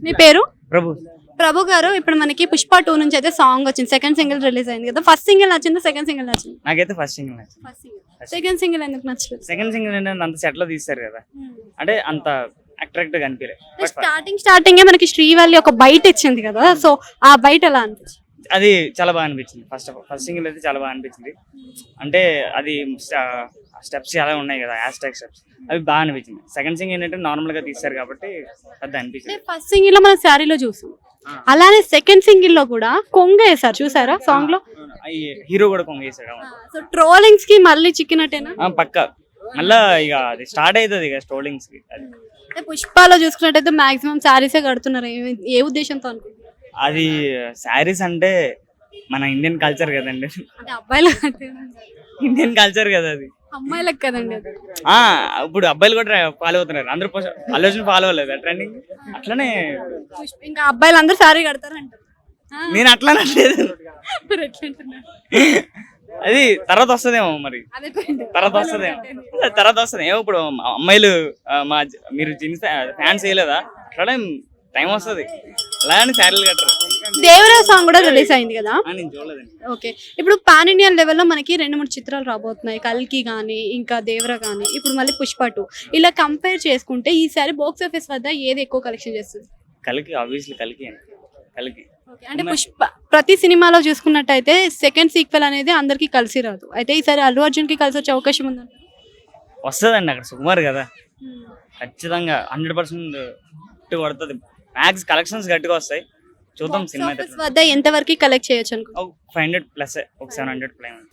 మీ పేరు? ప్రభు. ప్రభు గారు, ఇప్పుడు మనకి పుష్ప 2 నుంచి అయితే సాంగ్ వచ్చింది, సెకండ్ సింగిల్ రిలీజ్ అయింది కదా. ఫస్ట్ సింగిల్ నచ్చిందా, సెకండ్ సింగిల్ నచ్చింది? నాకైతే ఫస్ట్ సింగిల్ నచ్చింది. First single. సెకండ్ సింగిల్ ఎందుకు నచ్చలేదు? సెకండ్ సింగిల్ ఏంటంటే అంత సెట్ లో తీస్తారు కదా, అంటే అంత అట్రాక్టివ్ గా అనిపించలేదు. స్టార్టింగ్ మనకి శ్రీవల్లి ఒక బైట్ ఇచ్చింది కదా, సో ఆ బైట్ ఎలా అనిపించింది? అది చాలా బాగా అనిపించింది. ఫస్ట్ సింగిల్ అయితే చాలా బాగా అనిపించింది. అంటే అది స్టెప్స్ చాలా ఉన్నాయి కదా, హ్యాష్ స్టెప్స్, అవి బాగా అనిపించింది. సెకండ్ సింగిల్ ఏంటంటే నార్మల్ గా తీస్తారు కాబట్టి పెద్ద అనిపించింది. ఫస్ట్ సింగిల్ లో మనం శారీలో చూసాం, అలానే సెకండ్ సింగిల్ లో కూడా కొంగ వేసారు, చూసారా సాంగ్ లో? హీరో కూడా కొంగేసాడు. సో ట్రోలింగ్స్ కి మళ్ళీ చిక్కినట్టేనా? పక్క మళ్ళా ఇక అది స్టార్ట్ అవుతుంది ఇక ట్రోలింగ్స్ కి. పుష్పాలో చూసుకున్నట్టయితే మాక్సిమం శారీసే కడుతున్నారు, ఏ ఉద్దేశంతో అనుకుంటున్నారు? అది శారీస్ అంటే మన ఇండియన్ కల్చర్ కదండి, అంటే అబ్బాయిలు ఇండియన్ కల్చర్ కదా అది, అమ్మాయిలకు కదండి అది. ఇప్పుడు అబ్బాయిలు కూడా ఫాలో అవుతున్నారు, అందరూ అల్లు ఫాలో అవ్వలేదు ట్రెండింగ్. అట్లనే ఇంకా అబ్బాయిలు అందరూ శారీ కడతారంట. నేను అట్లా అనట్లేదు, అది తర్వాత వస్తుందేమో, మరి తర్వాత వస్తుందేమో. ఇప్పుడు అమ్మాయిలు మీరు జీన్స్ ఫ్యాన్స్ వేయలేదా, అట్లా టైం వస్తుంది, అలానే శారీలు కట్టరు. దేవరా సాంగ్ కూడా రిలీజ్ అయింది కదా, నేను చూడలేదండి. ఓకే. ఇప్పుడు పాన్ ఇండియన్ లెవెల్లో మనకి 2-3 చిత్రాలు రాబోతున్నాయి, కల్కి కానీ ఇంకా దేవరా కానీ, ఇప్పుడు మళ్ళీ పుష్ప 2. ఇలా కంపేర్ చేసుకుంటే ఈసారి బాక్స్ ఆఫీస్ వద్ద ఏది ఎక్కువ కలెక్షన్ చేస్తుంది? కలికి, ఆబ్వియస్లీ కలికి అండి, కలికి. అంటే పుష్ప ప్రతి సినిమాలో చూసుకున్నట్టయితే సెకండ్ సీక్వెల్ అనేది అందరికి కలిసి రాదు, అయితే ఈసారి అల్లు అర్జున్ కి కలిసి వచ్చే అవకాశం ఉందండి. వస్తుందండి, అక్కడ సుకుమార్ కదా, ఖచ్చితంగా 100% పడుతుంది. మ్యాక్స్ కలెక్షన్స్ గట్టిగా వస్తాయి, చూద్దాం. సినిమా వద్ద ఎంత వరకు కలెక్ట్ చేయొచ్చు అనుకో? 500 ప్లస్, ఒక 700 ప్లస్.